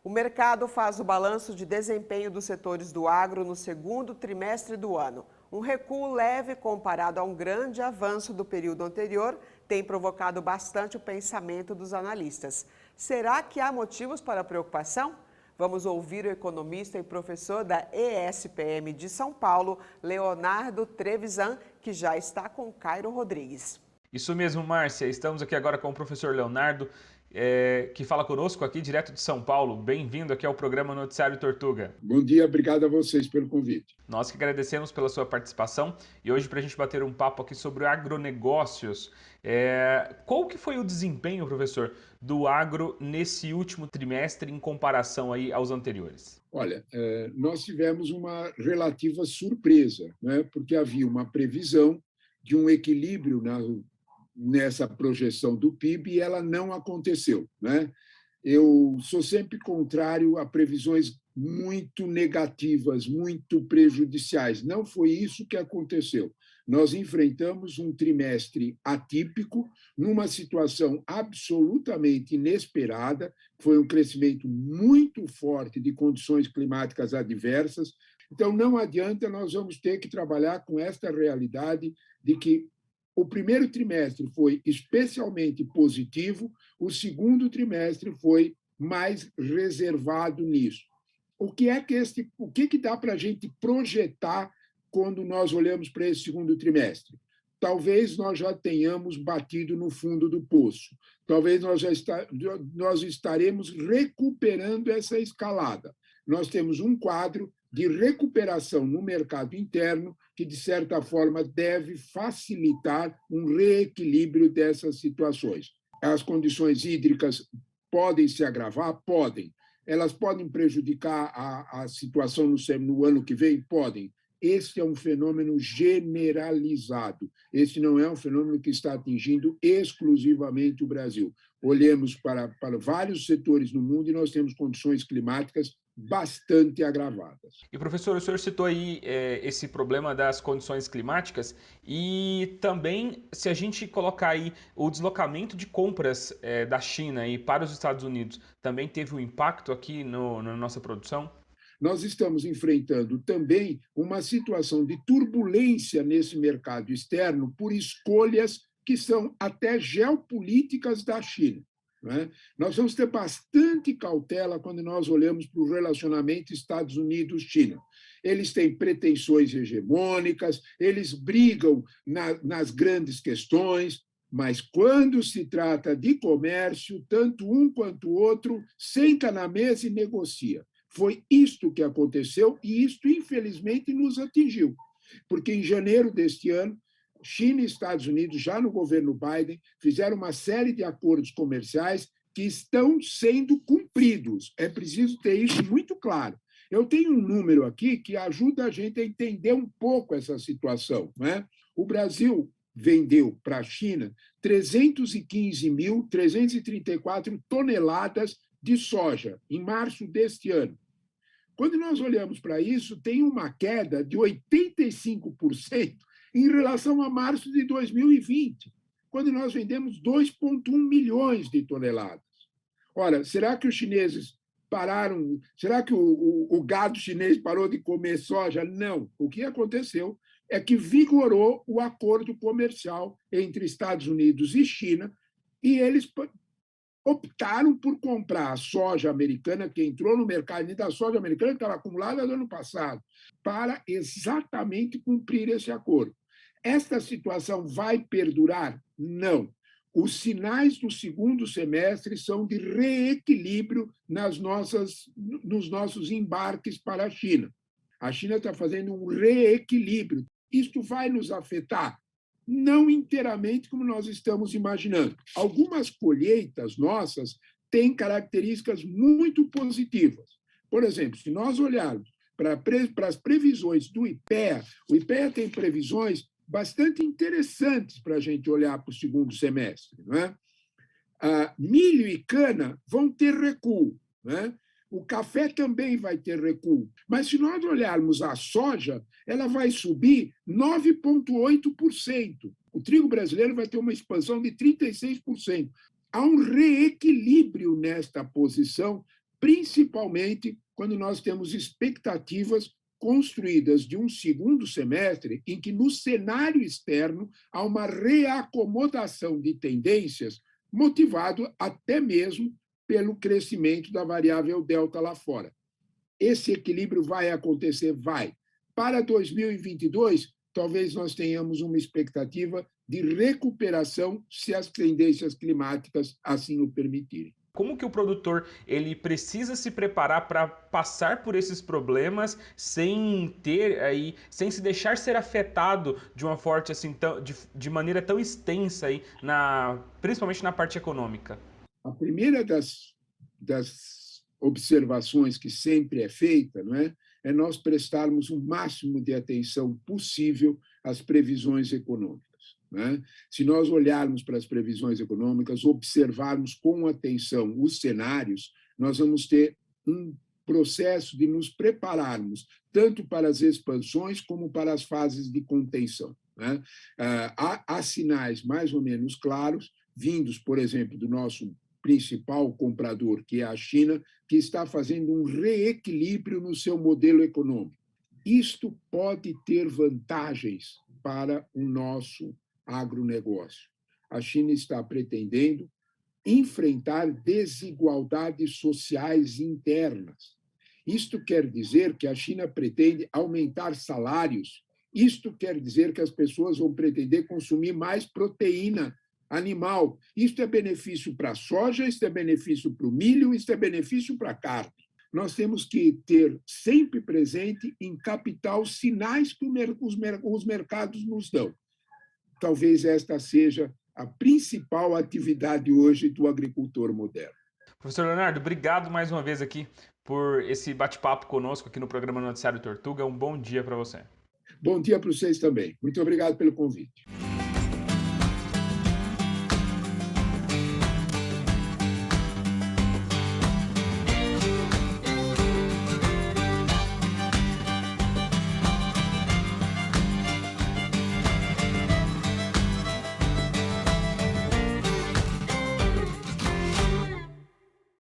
O mercado faz o balanço de desempenho dos setores do agro no segundo trimestre do ano. Um recuo leve comparado a um grande avanço do período anterior tem provocado bastante o pensamento dos analistas. Será que há motivos para preocupação? Vamos ouvir o economista e professor da ESPM de São Paulo, Leonardo Trevisan, que já está com Cairo Rodrigues. Isso mesmo, Márcia. Estamos aqui agora com o professor Leonardo, que fala conosco aqui direto de São Paulo. Bem-vindo aqui ao programa Noticiário Tortuga. Bom dia, obrigado a vocês pelo convite. Nós que agradecemos pela sua participação e hoje para a gente bater um papo aqui sobre agronegócios. Qual que foi o desempenho, professor, do agro nesse último trimestre em comparação aí aos anteriores? Olha, nós tivemos uma relativa surpresa, né? Porque havia uma previsão de um equilíbrio nessa projeção do PIB e ela não aconteceu, né? Eu sou sempre contrário a previsões muito negativas, muito prejudiciais. Não foi isso que aconteceu. Nós enfrentamos um trimestre atípico, numa situação absolutamente inesperada, foi um crescimento muito forte de condições climáticas adversas. Então, não adianta, nós vamos ter que trabalhar com esta realidade de que o primeiro trimestre foi especialmente positivo, o segundo trimestre foi mais reservado nisso. O que dá para a gente projetar quando nós olhamos para esse segundo trimestre? Talvez nós já tenhamos batido no fundo do poço. Talvez nós estaremos recuperando essa escalada. Nós temos um quadro de recuperação no mercado interno que, de certa forma, deve facilitar um reequilíbrio dessas situações. As condições hídricas podem se agravar? Podem. Elas podem prejudicar a situação no ano que vem? Podem. Esse é um fenômeno generalizado. Esse não é um fenômeno que está atingindo exclusivamente o Brasil. Olhemos para vários setores no mundo e nós temos condições climáticas bastante agravadas. E, professor, o senhor citou aí esse problema das condições climáticas e também, se a gente colocar aí o deslocamento de compras da China aí para os Estados Unidos, também teve um impacto aqui na nossa produção? Nós estamos enfrentando também uma situação de turbulência nesse mercado externo por escolhas que são até geopolíticas da China. Né? Nós vamos ter bastante cautela quando nós olhamos para o relacionamento Estados Unidos-China. Eles têm pretensões hegemônicas, eles brigam nas grandes questões, mas quando se trata de comércio, tanto um quanto o outro senta na mesa e negocia. Foi isto que aconteceu e isto, infelizmente, nos atingiu. Porque em janeiro deste ano, China e Estados Unidos, já no governo Biden, fizeram uma série de acordos comerciais que estão sendo cumpridos. É preciso ter isso muito claro. Eu tenho um número aqui que ajuda a gente a entender um pouco essa situação. Né? O Brasil vendeu para a China 315.334 toneladas de soja em março deste ano. Quando nós olhamos para isso, tem uma queda de 85% em relação a março de 2020, quando nós vendemos 2,1 milhões de toneladas. Ora, será que os chineses pararam? Será que o gado chinês parou de comer soja? Não. O que aconteceu é que vigorou o acordo comercial entre Estados Unidos e China e eles optaram por comprar a soja americana, que entrou no mercado, e da soja americana que estava acumulada no ano passado, para exatamente cumprir esse acordo. Esta situação vai perdurar? Não. Os sinais do segundo semestre são de reequilíbrio nos nossos embarques para a China. A China está fazendo um reequilíbrio. Isto vai nos afetar? Não inteiramente como nós estamos imaginando. Algumas colheitas nossas têm características muito positivas. Por exemplo, se nós olharmos para as previsões do IPEA, o IPEA tem previsões bastante interessantes para a gente olhar para o segundo semestre. Não é? Milho e cana vão ter recuo. Não é? O café também vai ter recuo. Mas se nós olharmos a soja, ela vai subir 9,8%. O trigo brasileiro vai ter uma expansão de 36%. Há um reequilíbrio nesta posição principalmente quando nós temos expectativas construídas de um segundo semestre em que, no cenário externo, há uma reacomodação de tendências motivado até mesmo pelo crescimento da variável delta lá fora. Esse equilíbrio vai acontecer? Vai. Para 2022, talvez nós tenhamos uma expectativa de recuperação se as tendências climáticas assim o permitirem. Como que o produtor ele precisa se preparar para passar por esses problemas sem se deixar ser afetado de uma forte assim de maneira tão extensa aí principalmente na parte econômica? A primeira das observações que sempre é feita, não é nós prestarmos o máximo de atenção possível às previsões econômicas. Né? Se nós olharmos para as previsões econômicas, observarmos com atenção os cenários, nós vamos ter um processo de nos prepararmos tanto para as expansões como para as fases de contenção. Né? Há sinais mais ou menos claros, vindos, por exemplo, do nosso principal comprador, que é a China, que está fazendo um reequilíbrio no seu modelo econômico. Isto pode ter vantagens para o nosso agronegócio. A China está pretendendo enfrentar desigualdades sociais internas. Isto quer dizer que a China pretende aumentar salários. Isto quer dizer que as pessoas vão pretender consumir mais proteína animal. Isto é benefício para a soja, isto é benefício para o milho, isto é benefício para a carne. Nós temos que ter sempre presente em capital sinais que os mercados nos dão. Talvez esta seja a principal atividade hoje do agricultor moderno. Professor Leonardo, obrigado mais uma vez aqui por esse bate-papo conosco aqui no programa Noticiário Tortuga. Um bom dia para você. Bom dia para vocês também. Muito obrigado pelo convite.